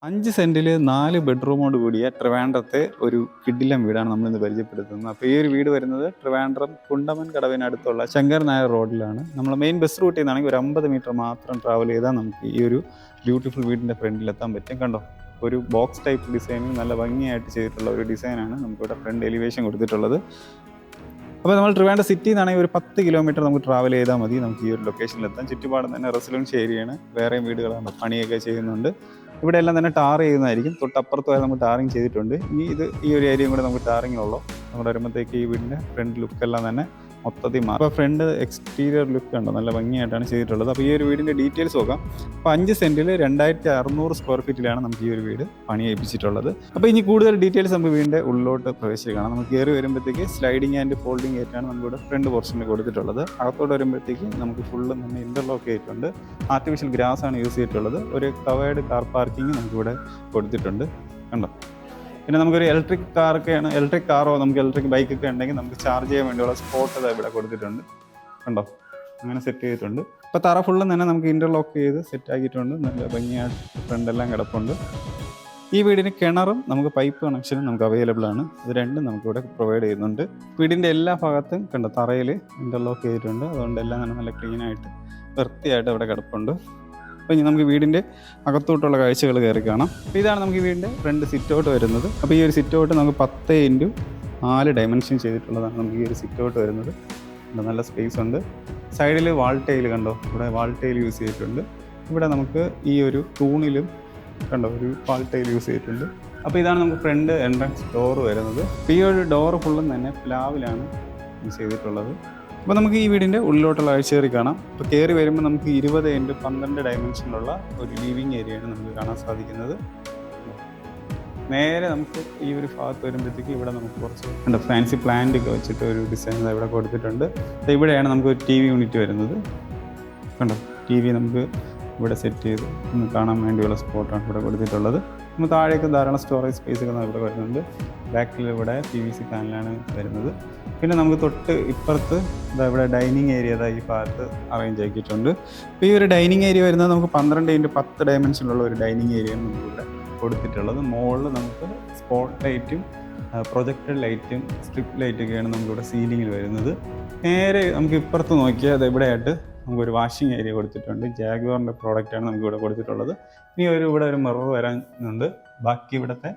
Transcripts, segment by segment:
5 സെന്റിൽ 4 ബെഡ്റൂമോട് കൂടിയ ട്രിവാൻഡ്രത്തെ ഒരു കിടിലൻ വീടാണ് നമ്മളിന്ന് പരിചയപ്പെടുത്തുന്നത്. അപ്പോൾ ഈ ഒരു വീട് വരുന്നത് ട്രിവാൻഡ്രം കുണ്ടമൻ കടവിനടുത്തുള്ള ശങ്കർ നായർ റോഡിലാണ്. നമ്മൾ മെയിൻ ബസ് റൂട്ടിൽ നിന്നാണെങ്കിൽ ഒരു 50 മീറ്റർ മാത്രം ട്രാവൽ ചെയ്താൽ നമുക്ക് ഈ ഒരു ബ്യൂട്ടിഫുൾ വീടിൻ്റെ ഫ്രണ്ടിലെത്താൻ പറ്റും. കണ്ടോ, ഒരു ബോക്സ് ടൈപ്പ് ഡിസൈനിൽ നല്ല ഭംഗിയായിട്ട് ചെയ്തിട്ടുള്ള ഒരു ഡിസൈനാണ് നമുക്കിവിടെ ഫ്രണ്ട് എലിവേഷൻ കൊടുത്തിട്ടുള്ളത്. അപ്പോൾ നമ്മൾ ട്രിവാൻഡ്രം സിറ്റിയിൽ നിന്നാണെങ്കിൽ ഒരു 10 കിലോമീറ്റർ നമുക്ക് ട്രാവൽ ചെയ്താൽ മതി നമുക്ക് ഈ ഒരു ലൊക്കേഷനിലെത്താം. ചുറ്റുപാടും തന്നെ റെസിഡൻഷ്യൽ ഏരിയയാണ്, വേറെയും വീടുകളാണ് പണിയൊക്കെ ചെയ്യുന്നുണ്ട്. ഇവിടെ എല്ലാം തന്നെ ടാർ ചെയ്യുന്നതായിരിക്കും. തൊട്ടപ്പുറത്ത് വരെ നമുക്ക് ടാറിങ് ചെയ്തിട്ടുണ്ട്. ഇനി ഈ ഒരു ഏരിയയും കൂടെ നമുക്ക് ടാറിങ് ഉള്ളൂ. നമ്മുടെ വരുമ്പോഴത്തേക്ക് ഈ വീടിൻ്റെ ഫ്രണ്ട് ലുക്കെല്ലാം തന്നെ മൊത്തത്തിൽ മാറും. അപ്പോൾ ഫ്രണ്ട് എക്സ്റ്റീരിയർ ലുക്ക് ഉണ്ടോ, നല്ല ഭംഗിയായിട്ടാണ് ചെയ്തിട്ടുള്ളത്. അപ്പോൾ ഈ ഒരു വീടിൻ്റെ ഡീറ്റെയിൽസ് നോക്കാം. അപ്പോൾ 5 സെൻറ്റിൽ 2600 സ്ക്വയർ ഫീറ്റിലാണ് നമുക്ക് ഈ ഒരു വീട് പണിയേൽപ്പിച്ചിട്ടുള്ളത്. അപ്പോൾ ഇനി കൂടുതൽ ഡീറ്റെയിൽസ് നമുക്ക് വീടിൻ്റെ ഉള്ളിലോട്ട് പ്രവേശിച്ച് കാണാം. നമുക്ക് കയറി വരുമ്പോഴത്തേക്ക് സ്ലൈഡിങ് ആൻഡ് ഫോൾഡിങ് ആയിട്ടാണ് നമുക്കിവിടെ ഫ്രണ്ട് പോർഷനിൽ കൊടുത്തിട്ടുള്ളത്. അകത്തോട്ട് വരുമ്പോഴത്തേക്ക് നമുക്ക് ഫുള്ള് തന്നെ ഇൻ്റർലോക്ക് ചെയ്തിട്ടുണ്ട്. ആർട്ടിഫിഷ്യൽ ഗ്രാസ് ആണ് യൂസ് ചെയ്തിട്ടുള്ളത്. ഒരു കവേർഡ് കാർ പാർക്കിംഗ് നമുക്കിവിടെ കൊടുത്തിട്ടുണ്ട്. കണ്ടോ, പിന്നെ നമുക്കൊരു ഇലക്ട്രിക് കാറോ നമുക്ക് ഇലക്ട്രിക് ബൈക്കൊക്കെ ഉണ്ടെങ്കിൽ നമുക്ക് ചാർജ് ചെയ്യാൻ വേണ്ടിയുള്ള സ്പോട്ട് അത് ഇവിടെ കൊടുത്തിട്ടുണ്ട്. കണ്ടോ, അങ്ങനെ സെറ്റ് ചെയ്തിട്ടുണ്ട്. ഇപ്പോൾ തറ ഫുള്ളും തന്നെ നമുക്ക് ഇൻ്റർലോക്ക് ചെയ്ത് സെറ്റ് ആക്കിയിട്ടുണ്ട്. നല്ല ഭംഗിയായിട്ട് ഫ്രണ്ടെല്ലാം കിടപ്പുണ്ട്. ഈ വീടിന് കിണറും നമുക്ക് പൈപ്പ് കണക്ഷനും നമുക്ക് അവൈലബിൾ ആണ്. ഇത് രണ്ടും നമുക്കിവിടെ പ്രൊവൈഡ് ചെയ്യുന്നുണ്ട്. വീടിൻ്റെ എല്ലാ ഭാഗത്തും കണ്ടോ തറയിൽ ഇൻ്റർലോക്ക് ചെയ്തിട്ടുണ്ട്. അതുകൊണ്ട് എല്ലാം തന്നെ നല്ല ക്ലീനായിട്ട് വൃത്തിയായിട്ട് അവിടെ കിടപ്പുണ്ട്. അപ്പോൾ ഇനി നമുക്ക് വീടിൻ്റെ അകത്തോട്ടുള്ള കാഴ്ചകൾ കയറി കാണാം. അപ്പോൾ ഇതാണ് നമുക്ക് ഈ വീടിൻ്റെ ഫ്രണ്ട് സിറ്റ് ഔട്ട് വരുന്നത്. അപ്പോൾ ഈ ഒരു സിറ്റ് ഔട്ട് നമുക്ക് 10x4 ഡയമെൻഷൻ ചെയ്തിട്ടുള്ളതാണ് നമുക്ക് ഈ ഒരു സിറ്റ് ഔട്ട് വരുന്നത്. നല്ല സ്പേസ് ഉണ്ട്. സൈഡിൽ വാൾ ടൈൽ കണ്ടോ, ഇവിടെ വാൾ ടൈൽ യൂസ് ചെയ്തിട്ടുണ്ട്. ഇവിടെ നമുക്ക് ഈ ഒരു തൂണിലും കണ്ടോ ഒരു വാൾ ടൈൽ യൂസ് ചെയ്തിട്ടുണ്ട്. അപ്പോൾ ഇതാണ് നമുക്ക് ഫ്രണ്ട് എൻട്രൻസ് ഡോർ വരുന്നത്. അപ്പോൾ ഈ ഒരു ഡോർ ഫുള്ളും തന്നെ പ്ലാവിലാണ് യൂസ് ചെയ്തിട്ടുള്ളത്. അപ്പോൾ നമുക്ക് ഈ വീടിൻ്റെ ഉള്ളിലോട്ടുള്ള കാഴ്ച കയറി കാണാം. ഇപ്പോൾ കയറി വരുമ്പോൾ നമുക്ക് 20x12 ഡയമെൻഷനിലുള്ള ഒരു ലിവിങ് ഏരിയയാണ് നമുക്ക് കാണാൻ സാധിക്കുന്നത്. നേരെ നമുക്ക് ഈ ഒരു ഭാഗത്ത് വരുമ്പോഴത്തേക്ക് ഇവിടെ നമുക്ക് കുറച്ച് ഫാൻസി പ്ലാന്റ് ഒക്കെ വെച്ചിട്ട് ഒരു ഡിസൈൻ ഇവിടെ കൊടുത്തിട്ടുണ്ട്. ഇവിടെയാണ് നമുക്ക് ഒരു TV യൂണിറ്റ് വരുന്നത്. കണ്ടോ, TV നമുക്ക് ഇവിടെ സെറ്റ് ചെയ്ത് ഒന്ന് കാണാൻ വേണ്ടിയുള്ള സ്പോട്ടാണ് ഇവിടെ കൊടുത്തിട്ടുള്ളത്. നമുക്ക് താഴേക്ക് ധാരാളം സ്റ്റോറേജ് സ്പേസ് ഒക്കെ ഇവിടെ വരുന്നുണ്ട്. ബാക്കിൽ ഇവിടെ PVC പാനലാണ് വരുന്നത്. പിന്നെ നമുക്ക് തൊട്ട് ഇപ്പുറത്ത് ഇവിടെ ഡൈനിങ് ഏരിയ ഈ ഭാഗത്ത് അറേഞ്ച് ആക്കിയിട്ടുണ്ട്. അപ്പോൾ ഈ ഒരു ഡൈനിങ് ഏരിയ വരുന്നത് നമുക്ക് 12x10 ഡയമെൻഷനുള്ള ഒരു ഡൈനിങ് ഏരിയയാണ് നമുക്കിവിടെ കൊടുത്തിട്ടുള്ളത്. മുകളിൽ നമുക്ക് സ്പോട്ട് ലൈറ്റും പ്രൊജക്റ്റഡ് ലൈറ്റും സ്ട്രിപ്പ് ലൈറ്റൊക്കെയാണ് നമുക്കിവിടെ സീലിങ്ങിൽ വരുന്നത്. നേരെ നമുക്ക് ഇപ്പുറത്ത് നോക്കിയാൽ അത് ഇവിടെയായിട്ട് നമുക്കൊരു വാഷിംഗ് ഏരിയ കൊടുത്തിട്ടുണ്ട്. ജാഗ്വാറിൻ്റെ പ്രോഡക്റ്റാണ് നമുക്കിവിടെ കൊടുത്തിട്ടുള്ളത്. ഇനി ഇവിടെ ഒരു മിറർ വരാനുണ്ട്. ബാക്കി ഇവിടുത്തെ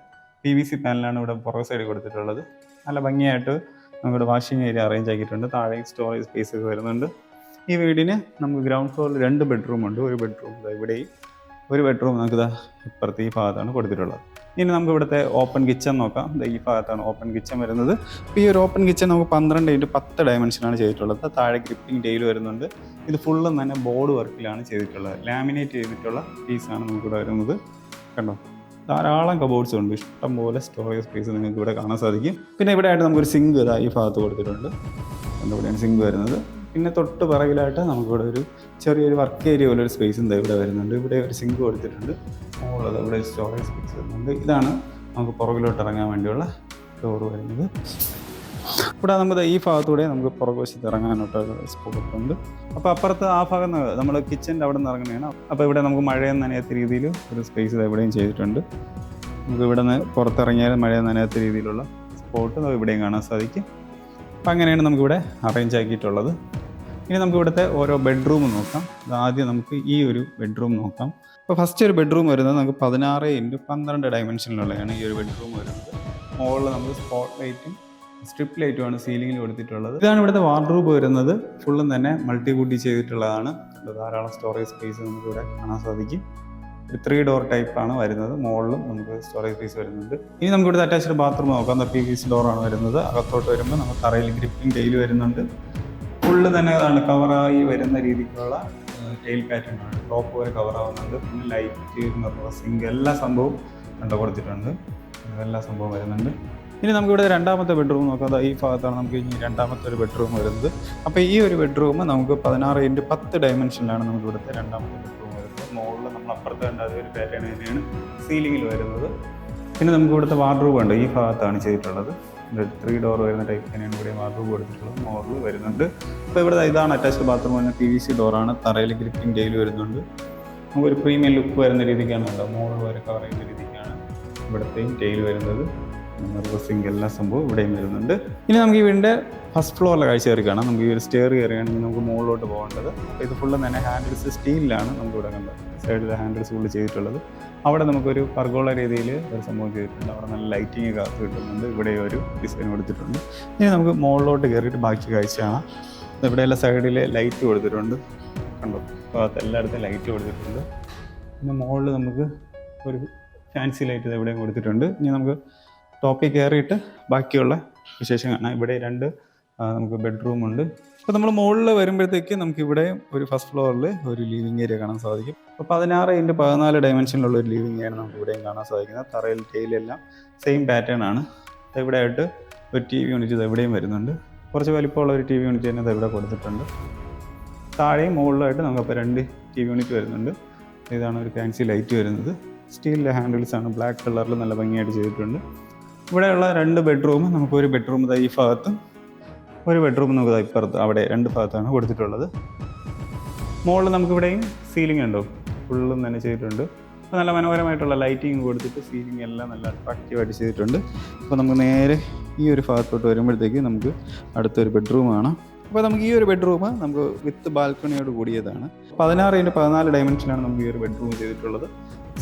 PVC പാനലാണ് ഇവിടെ പുറകെ സൈഡിൽ കൊടുത്തിട്ടുള്ളത്. നല്ല ഭംഗിയായിട്ട് നമുക്കിവിടെ വാഷിംഗ് ഏരിയ അറേഞ്ച് ആക്കിയിട്ടുണ്ട്. താഴെ സ്റ്റോറേജ് സ്പേസ് ഒക്കെ വരുന്നുണ്ട്. ഈ വീടിന് നമുക്ക് ഗ്രൗണ്ട് ഫ്ലോറിൽ 2 ബെഡ്റൂം ഉണ്ട്. ഒരു ബെഡ്റൂം ഇവിടെയും, ഒരു ബെഡ്റൂം നമുക്ക് ഇപ്പുറത്ത് ഈ ഭാഗത്താണ് കൊടുത്തിട്ടുള്ളത്. ഇനി നമുക്ക് ഇവിടുത്തെ ഓപ്പൺ കിച്ചൺ നോക്കാം. ഈ ഭാഗത്താണ് ഓപ്പൺ കിച്ചൺ വരുന്നത്. അപ്പോൾ ഈ ഒരു ഓപ്പൺ കിച്ചൺ നമുക്ക് 12x10 ഡയമെൻഷനാണ് ചെയ്തിട്ടുള്ളത്. താഴെ ഗ്രിപ്പിംഗ് ടൈൽ വരുന്നുണ്ട്. ഇത് ഫുള്ളും തന്നെ ബോർഡ് വർക്കിലാണ് ചെയ്തിട്ടുള്ളത്. ലാമിനേറ്റ് ചെയ്തിട്ടുള്ള പീസാണ് നമുക്കിവിടെ വരുന്നത്. കണ്ടോ, ധാരാളം കബോർഡ്സ് ഉണ്ട്. ഇഷ്ടംപോലെ സ്റ്റോറേജ് സ്പേസ് നിങ്ങൾക്ക് ഇവിടെ കാണാൻ സാധിക്കും. പിന്നെ ഇവിടെ ആയിട്ട് നമുക്കൊരു സിങ്ക് ഈ ഭാഗത്ത് കൊടുത്തിട്ടുണ്ട്. ഇവിടെയാണ് സിങ്ക് വരുന്നത്. പിന്നെ തൊട്ട് പിറകിലായിട്ട് നമുക്കിവിടെ ഒരു ചെറിയൊരു വർക്ക് ഏരിയ പോലെ ഒരു സ്പേസ് ഇവിടെ വരുന്നുണ്ട്. ഇവിടെ ഒരു സിങ്ക് കൊടുത്തിട്ടുണ്ട്. മുകളിൽ ഇവിടെ സ്റ്റോറേജ് സ്പേസ് വരുന്നുണ്ട്. ഇതാണ് നമുക്ക് പുറകിലോട്ട് ഇറങ്ങാൻ വേണ്ടിയുള്ള ഡോർ വരുന്നത്. ഇവിടെ നമുക്ക് ഈ ഭാഗത്തൂടെ നമുക്ക് പുറകുവശത്ത് ഇറങ്ങാനായിട്ടുള്ള സ്പോട്ടുണ്ട്. അപ്പോൾ അപ്പുറത്ത് ആ ഭാഗം നമ്മൾ കിച്ചൻ്റെ അവിടെ നിന്ന് ഇറങ്ങുന്നതാണ്. അപ്പോൾ ഇവിടെ നമുക്ക് മഴയൊന്നും നനയാത്ത രീതിയിൽ ഒരു സ്പേസ് ഇവിടെയും ചെയ്തിട്ടുണ്ട്. നമുക്ക് ഇവിടെ നിന്ന് പുറത്തിറങ്ങിയാലും മഴയൊന്നും നനയാത്ത രീതിയിലുള്ള സ്പോട്ട് ഇവിടെയും കാണാൻ സാധിക്കും. അപ്പോൾ അങ്ങനെയാണ് നമുക്കിവിടെ അറേഞ്ച് ആക്കിയിട്ടുള്ളത്. ഇനി നമുക്ക് ഇവിടുത്തെ ഓരോ ബെഡ്റൂം നോക്കാം. ആദ്യം നമുക്ക് ഈ ഒരു ബെഡ്റൂം നോക്കാം. അപ്പോൾ ഫസ്റ്റ് ഒരു ബെഡ്റൂം വരുന്നത് നമുക്ക് 16x12 ഡയമെൻഷനിലുള്ളതാണ് ഈ ഒരു ബെഡ്റൂം വരുന്നത്. മുകളിൽ നമുക്ക് സ്പോട്ട് ലൈറ്റും സ്ട്രിപ്പ് ലൈറ്റുമാണ് സീലിങ്ങിൽ കൊടുത്തിട്ടുള്ളത്. ഇതാണ് ഇവിടുത്തെ വാർഡ്രോബ് വരുന്നത്. ഫുള്ളും തന്നെ മൾട്ടിവുഡ് ചെയ്തിട്ടുള്ളതാണ്. ധാരാളം സ്റ്റോറേജ് സ്പേസ് നമുക്കിവിടെ കാണാൻ സാധിക്കും. ഒരു 3 ഡോർ ടൈപ്പാണ് വരുന്നത്. മുകളിലും നമുക്ക് സ്റ്റോറേജ് സ്പേസ് വരുന്നുണ്ട്. ഇനി നമുക്ക് ഇവിടുത്തെ അറ്റാച്ച്ഡ് ബാത്റൂം നോക്കാം. PVC ഡോറാണ് വരുന്നത്. അകത്തോട്ട് വരുമ്പോൾ നമുക്ക് തറയിൽ ഗ്രിപ്പിംഗ് ടൈൽ വരുന്നുണ്ട്. ഫുള്ള് തന്നെ കവറായി വരുന്ന രീതിക്കുള്ള ടൈൽ പാറ്റേൺ ആണ്. ടോപ്പ് വരെ കവറാവുന്നുണ്ട്. പിന്നെ ലൈറ്റ്, മിറർ, സിങ്ക് എല്ലാ സംഭവവും കൊടുത്തിട്ടുണ്ട്. എല്ലാ സംഭവം വരുന്നുണ്ട്. ഇനി നമുക്കിവിടെ രണ്ടാമത്തെ ബെഡ്റൂം നോക്കാം. ഈ ഭാഗത്താണ് നമുക്ക് ഇനി രണ്ടാമത്തെ ഒരു ബെഡ്റൂം വരുന്നത്. അപ്പോൾ ഈ ഒരു ബെഡ്റൂം നമുക്ക് 16x10 ഡയമെൻഷനിലാണ് നമുക്ക് ഇവിടുത്തെ രണ്ടാമത്തെ ബെഡ്റൂം വരുന്നത്. മുകളിൽ നമ്മൾ അപ്പുറത്ത് കണ്ട അതേ ഒരു പാറ്റേൺ തന്നെയാണ് സീലിങ്ങിൽ വരുന്നത്. പിന്നെ നമുക്ക് ഇവിടുത്തെ വാർഡ്രോബ് ഉണ്ട്. ഈ ഭാഗത്താണ് ചെയ്തിട്ടുള്ളത്. 3 ഡോർ വരുന്ന ടൈപ്പ് തന്നെയാണ് ഇവിടെ വാർഡ്രോബ് കൊടുത്തിട്ടുള്ളത്. മുകളിൽ വരുന്നുണ്ട്. അപ്പോൾ ഇവിടെ ഇതാണ് അറ്റാച്ച്ഡ് ബാത്റൂം. തന്നെ PVC ഡോറാണ്. തറയിൽ ഗ്രിപ്പിംഗ് ടൈൽ വരുന്നുണ്ട്. നമുക്കൊരു പ്രീമിയം ലുക്ക് വരുന്ന രീതിക്കാണ് കേട്ടോ, മോൾ വരെ കവർ ചെയ്യുന്ന രീതിക്കാണ് ഇവിടുത്തെയും ടെയിൽ വരുന്നത്. സിങ്ക് എല്ലാ സംഭവം ഇവിടെയും വരുന്നുണ്ട്. ഇനി നമുക്ക് ഈ വീടിൻ്റെ ഫസ്റ്റ് ഫ്ലോറിലെ കാഴ്ച കയറി കാണാം. നമുക്ക് ഈ ഒരു സ്റ്റെയർ കയറുകയാണെങ്കിൽ നമുക്ക് മുകളിലോട്ട് പോകേണ്ടത്. അപ്പോൾ ഇത് ഫുള്ള് തന്നെ ഹാൻഡിൽസ് സ്റ്റീലിലാണ് നമുക്ക് ഇവിടെ കണ്ടത്, സൈഡിലെ ഹാൻഡിൽസ് ഫുള്ള് ചെയ്തിട്ടുള്ളത്. അവിടെ നമുക്കൊരു പർഗോള രീതിയിൽ ഒരു സംഭവം ചെയ്തിട്ടുണ്ട്. അവിടെ നല്ല ലൈറ്റിങ് കാത്ത് കിട്ടുന്നുണ്ട്. ഇവിടെ ഒരു ഡിസൈൻ കൊടുത്തിട്ടുണ്ട്. ഇനി നമുക്ക് മുകളിലോട്ട് കയറിയിട്ട് ബാക്കി കാഴ്ച കാണാം. ഇവിടെയെല്ലാം സൈഡിൽ ലൈറ്റ് കൊടുത്തിട്ടുണ്ട്, കണ്ടോ, ഭാഗത്ത് എല്ലായിടത്തും ലൈറ്റ് കൊടുത്തിട്ടുണ്ട്. പിന്നെ മുകളിൽ നമുക്ക് ഒരു ഫാൻസി ലൈറ്റ് എവിടെയും കൊടുത്തിട്ടുണ്ട്. ഇനി നമുക്ക് ടോപ്പിൽ കയറിയിട്ട് ബാക്കിയുള്ള വിശേഷം കാണാം. ഇവിടെ രണ്ട് നമുക്ക് ബെഡ്റൂമുണ്ട്. അപ്പോൾ നമ്മൾ മുകളിൽ വരുമ്പോഴത്തേക്ക് നമുക്കിവിടെ ഒരു ഫസ്റ്റ് ഫ്ലോറിൽ ഒരു ലിവിങ് ഏരിയ കാണാൻ സാധിക്കും. അപ്പോൾ 16x14 ഡയമെൻഷനിലുള്ള ഒരു ലിവിങ് ഏരിയ നമുക്ക് ഇവിടെയും കാണാൻ സാധിക്കുന്നത്. തറയിൽ ടൈലെല്ലാം സെയിം പാറ്റേൺ ആണ്. ഇവിടെ ആയിട്ട് ഒരു TV യൂണിറ്റ് ഇത് എവിടെയും വരുന്നുണ്ട്. കുറച്ച് വലിപ്പമുള്ള ഒരു TV യൂണിറ്റ് തന്നെ ഇത് ഇവിടെ കൊടുത്തിട്ടുണ്ട്. താഴെയും മുകളിലായിട്ട് നമുക്കപ്പോൾ 2 TV യൂണിറ്റ് വരുന്നുണ്ട്. ഇതാണ് ഒരു ഫാൻസി ലൈറ്റ് വരുന്നത്. സ്റ്റീലിലെ ഹാൻഡിൽസ് ആണ്, ബ്ലാക്ക് കളറിൽ നല്ല ഭംഗിയായിട്ട് ചെയ്തിട്ടുണ്ട്. ഇവിടെയുള്ള 2 ബെഡ്റൂം, നമുക്കൊരു ബെഡ്റൂം ഈ ഭാഗത്തും ഒരു ബെഡ്റൂം നമുക്ക് ഇപ്പുറത്ത്, അവിടെ 2 ഭാഗത്താണ് കൊടുത്തിട്ടുള്ളത്. മുകളിൽ നമുക്കിവിടെയും സീലിംഗ് ഉണ്ടോ, ഫുള്ളും തന്നെ ചെയ്തിട്ടുണ്ട്. അപ്പോൾ നല്ല മനോഹരമായിട്ടുള്ള ലൈറ്റിങ് കൊടുത്തിട്ട് സീലിംഗ് എല്ലാം നല്ല അട്രാക്റ്റീവായിട്ട് ചെയ്തിട്ടുണ്ട്. അപ്പോൾ നമുക്ക് നേരെ ഈ ഒരു ഭാഗത്തോട്ട് വരുമ്പോഴത്തേക്ക് നമുക്ക് അടുത്തൊരു ബെഡ്റൂം കാണാം. അപ്പോൾ നമുക്ക് ഈ ഒരു ബെഡ്റൂം നമുക്ക് വിത്ത് ബാൽക്കണിയോട് കൂടിയതാണ്. 16x14 ഡയമെൻഷനാണ് നമുക്ക് ഈ ഒരു ബെഡ്റൂം ചെയ്തിട്ടുള്ളത്.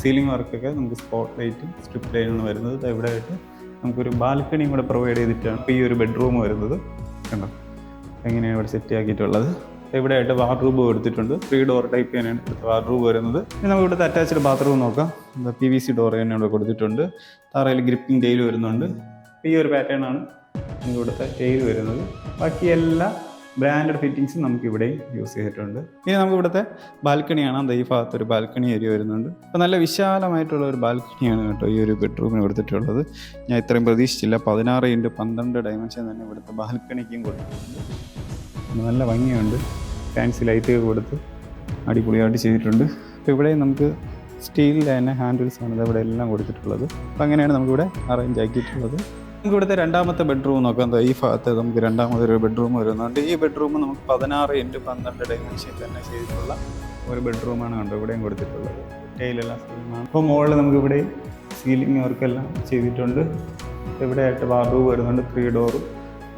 സീലിംഗ് വർക്കൊക്കെ നമുക്ക് സ്പോട്ട് ലൈറ്റും സ്ട്രിപ്പ് ലൈനാണ് വരുന്നത്. ഇവിടെ ആയിട്ട് നമുക്കൊരു ബാൽക്കണിയും കൂടെ പ്രൊവൈഡ് ചെയ്തിട്ടാണ് ഇപ്പോൾ ഈ ഒരു ബെഡ്റൂം വരുന്നത്. കണ്ടോ എങ്ങനെയാണ് ഇവിടെ സെറ്റ് ആക്കിയിട്ടുള്ളത്. ഇവിടെ ആയിട്ട് വാർഡ്രൂബ് കൊടുത്തിട്ടുണ്ട്. 3 ഡോർ ടൈപ്പ് തന്നെയാണ് ഇവിടുത്തെ വാർഡ്രൂബ് വരുന്നത്. ഇനി നമുക്ക് ഇവിടുത്തെ അറ്റാച്ച്ഡ് ബാത്റൂം നോക്കാം. PVC ഡോർ തന്നെ ഇവിടെ കൊടുത്തിട്ടുണ്ട്. തറയിൽ ഗ്രിപ്പിംഗ് ടൈൽ വരുന്നുണ്ട്. ഈ ഒരു പാറ്റേൺ ആണ് നമുക്ക് ഇവിടുത്തെ ടൈൽ വരുന്നത്. ബാക്കി എല്ലാ ബ്രാൻഡഡ് ഫിറ്റിങ്സും നമുക്ക് ഇവിടെയും യൂസ് ചെയ്തിട്ടുണ്ട്. ഇനി നമുക്ക് ഇവിടുത്തെ ബാൽക്കണിയാണ്. ഈ ഭാഗത്തൊരു ബാൽക്കണി ഏരിയ വരുന്നുണ്ട്. അപ്പോൾ നല്ല വിശാലമായിട്ടുള്ള ഒരു ബാൽക്കണിയാണ് കേട്ടോ ഈ ഒരു ബെഡ്റൂമിന് കൊടുത്തിട്ടുള്ളത്. ഞാൻ ഇത്രയും പ്രതീക്ഷിച്ചില്ല. 16x12 ഡയമെൻഷൻ തന്നെ ഇവിടുത്തെ ബാൽക്കണിക്കും കൊടുത്തിട്ടുണ്ട്. നല്ല ഭംഗിയുണ്ട്. ഫാൻസി ലൈറ്റൊക്കെ കൊടുത്ത് അടിപൊളിയായിട്ട് ചെയ്തിട്ടുണ്ട്. അപ്പോൾ ഇവിടെ നമുക്ക് സ്റ്റീലിൻ്റെ തന്നെ ഹാൻഡിൽസാണ് ഇവിടെ എല്ലാം കൊടുത്തിട്ടുള്ളത്. അപ്പോൾ അങ്ങനെയാണ് നമുക്കിവിടെ അറേഞ്ച് ആക്കിയിട്ടുള്ളത്. നമുക്ക് ഇവിടുത്തെ രണ്ടാമത്തെ ബെഡ്റൂം നോക്കാം. ഈ ഭാഗത്ത് നമുക്ക് രണ്ടാമതൊരു ബെഡ്റൂം വരുന്നുണ്ട്. ഈ ബെഡ്റൂം നമുക്ക് 16x12 ഡയമെൻഷൻ തന്നെ ചെയ്തിട്ടുള്ള ഒരു ബെഡ്റൂമാണ് കണ്ടോ ഇവിടെയും കൊടുത്തിട്ടുള്ളത്. ടൈലെല്ലാം സെയിമാണ്. അപ്പോൾ മുകളിൽ നമുക്ക് ഇവിടെ സീലിംഗ് വർക്കെല്ലാം ചെയ്തിട്ടുണ്ട്. ഇവിടെ ആയിട്ട് വാർഡ്രൂബ് വരുന്നുണ്ട്. 3 ഡോറും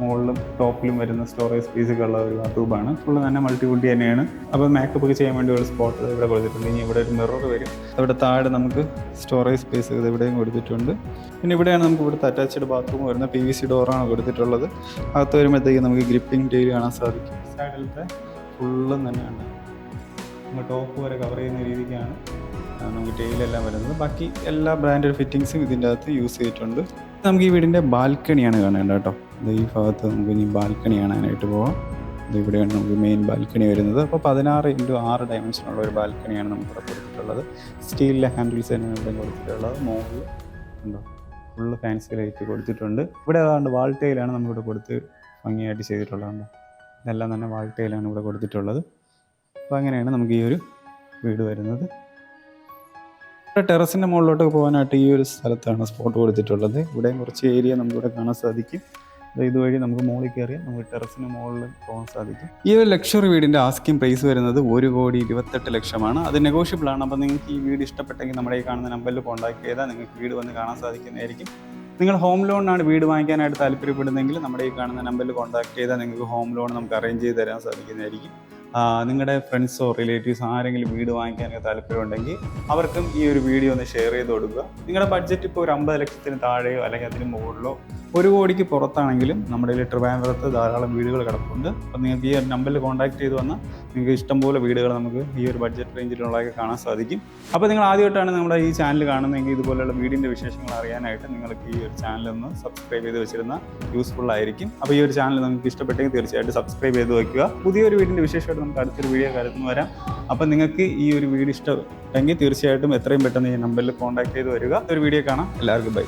മുകളിലും ടോപ്പിലും വരുന്ന സ്റ്റോറേജ് സ്പേസൊക്കെ ഉള്ള ഒരു വാർഡ്രൂബാണ്. ഫുള്ള് തന്നെ മൾട്ടിവുഡ് തന്നെയാണ്. അപ്പോൾ മേക്കപ്പ് ഒക്കെ ചെയ്യാൻ വേണ്ടി ഒരു സ്പോട്ട് ഇവിടെ കൊടുത്തിട്ടുണ്ട്. ഇനി ഇവിടെ ഒരു മിറർ വരും. അവിടെ താഴെ നമുക്ക് സ്റ്റോറേജ് സ്പേസ് ഇത് ഇവിടെയും കൊടുത്തിട്ടുണ്ട്. പിന്നെ ഇവിടെയാണ് നമുക്ക് ഇവിടുത്തെ അറ്റാച്ച്ഡ് ബാത്റൂം വരുന്നത്. PVC ഡോറാണ് കൊടുത്തിട്ടുള്ളത്. അകത്ത് വരുമ്പോഴത്തേക്ക് നമുക്ക് ഗ്രിപ്പിംഗ് ടൈൽ കാണാൻ സാധിക്കും. സൈഡിലത്തെ ഫുള്ളും തന്നെയാണ് നമ്മൾ ടോപ്പ് വരെ കവർ ചെയ്യുന്ന രീതിക്കാണ് നമുക്ക് ടൈലെല്ലാം വരുന്നത്. ബാക്കി എല്ലാ ബ്രാൻഡഡ് ഫിറ്റിങ്സും ഇതിൻ്റെ അകത്ത് യൂസ് ചെയ്തിട്ടുണ്ട്. നമുക്ക് ഈ വീടിൻ്റെ ബാൽക്കണിയാണ് കാണേണ്ടത് കേട്ടോ. ഈ ഭാഗത്ത് നമുക്ക് ഇനി ബാൽക്കണി കാണാനായിട്ട് പോകാം. ഇവിടെയാണ് നമുക്ക് മെയിൻ ബാൽക്കണി വരുന്നത്. അപ്പോൾ 16x6 ഡയമെൻഷനുള്ള ഒരു ബാൽക്കണിയാണ് നമുക്ക് ഇവിടെ കൊടുത്തിട്ടുള്ളത്. സ്റ്റീലിലെ ഹാൻഡിൽസ് തന്നെയാണ് ഇവിടെ കൊടുത്തിട്ടുള്ളത്. മുകളിൽ ഉണ്ടോ ഫുള്ള് ഫാൻസി ലൈറ്റ് കൊടുത്തിട്ടുണ്ട്. ഇവിടെ ഏതാണ്ട് വാൾ ടൈലാണ് നമ്മളിവിടെ കൊടുത്ത് ഭംഗിയായിട്ട് ചെയ്തിട്ടുള്ളത്. ഇതെല്ലാം തന്നെ വാൾ ടൈലാണ് ഇവിടെ കൊടുത്തിട്ടുള്ളത്. അപ്പോൾ അങ്ങനെയാണ് നമുക്ക് ഈ ഒരു വീട് വരുന്നത്. ടെറസിൻ്റെ മുകളിലോട്ട് പോകാനായിട്ട് ഈ ഒരു സ്ഥലത്താണ് സ്പോട്ട് കൊടുത്തിട്ടുള്ളത്. ഇവിടെയും കുറച്ച് ഏരിയ നമുക്കിവിടെ കാണാൻ സാധിക്കും. ഇതുവഴി നമുക്ക് മുകളിൽ കയറിയാൽ നമുക്ക് ടെറസിന് മുകളിൽ പോകാൻ സാധിക്കും. ഈ ഒരു ലക്ഷറി വീടിൻ്റെ ആസ്കിംഗ് പ്രൈസ് വരുന്നത് 1,28,00,000 അത് നെഗോഷ്യബിൾ ആണ്. അപ്പോൾ നിങ്ങൾക്ക് ഈ വീട് ഇഷ്ടപ്പെട്ടെങ്കിൽ നമ്മുടെ ഈ കാണുന്ന നമ്പറിൽ കോൺടാക്ട് ചെയ്താൽ നിങ്ങൾക്ക് വീട് വന്ന് കാണാൻ സാധിക്കുന്നതായിരിക്കും. നിങ്ങൾ ഹോം ലോണിനാണ് വീട് വാങ്ങിക്കാനായിട്ട് താല്പര്യപ്പെടുന്നെങ്കിൽ നമ്മുടെ ഈ കാണുന്ന നമ്പറിൽ കോൺടാക്ട് ചെയ്താൽ നിങ്ങൾക്ക് ഹോം ലോൺ നമുക്ക് അറേഞ്ച് ചെയ്ത് തരാൻ സാധിക്കുന്നതായിരിക്കും. നിങ്ങളുടെ ഫ്രണ്ട്സോ റിലേറ്റീവ്സോ ആരെങ്കിലും വീട് വാങ്ങിക്കാനൊക്കെ താല്പര്യമുണ്ടെങ്കിൽ അവർക്കും ഈ ഒരു വീഡിയോ ഒന്ന് ഷെയർ ചെയ്ത് കൊടുക്കുക. നിങ്ങളുടെ ബഡ്ജറ്റ് ഇപ്പോൾ ഒരു 50 ലക്ഷത്തിന് താഴെയോ അല്ലെങ്കിൽ അതിന് മുകളിലോ 1 കോടിക്ക് പുറത്താണെങ്കിലും നമ്മുടെ ട്രിവാൻഡ്രത്ത് ധാരാളം വീടുകൾ കിടപ്പുണ്ട്. അപ്പോൾ നിങ്ങൾക്ക് ഈ നമ്പറിൽ കോൺടാക്ട് ചെയ്ത് വന്നാൽ നിങ്ങൾക്ക് ഇഷ്ടംപോലെ വീടുകൾ നമുക്ക് ഈ ഒരു ബഡ്ജറ്റ് റേഞ്ചിലുള്ളതൊക്കെ കാണാൻ സാധിക്കും. അപ്പോൾ നിങ്ങൾ ആദ്യമായിട്ടാണ് നമ്മുടെ ഈ ചാനൽ കാണുന്നതെങ്കിൽ ഇതുപോലെയുള്ള വീടിൻ്റെ വിശേഷങ്ങൾ അറിയാനായിട്ട് നിങ്ങൾക്ക് ഈ ഒരു ചാനലൊന്ന് സബ്സ്ക്രൈബ് ചെയ്ത് വെച്ചിരുന്ന യൂസ്ഫുൾ ആയിരിക്കും. അപ്പോൾ ഈ ഒരു ചാനൽ നിങ്ങൾക്ക് ഇഷ്ടപ്പെട്ടെങ്കിൽ തീർച്ചയായിട്ടും സബ്സ്ക്രൈബ് ചെയ്ത് വയ്ക്കുക. പുതിയൊരു വീടിൻ്റെ വിശേഷമായിട്ട് നമുക്ക് അടുത്തൊരു വീഡിയോ കാലത്ത് വരാം. അപ്പം നിങ്ങൾക്ക് ഈ ഒരു വീഡിയോ ഇഷ്ടമെങ്കിൽ തീർച്ചയായിട്ടും എത്രയും പെട്ടെന്ന് ഈ നമ്പറിൽ കോൺടാക്ട് ചെയ്ത് വരിക. ഒരു വീഡിയോ കാണാം. എല്ലാവർക്കും ബൈ.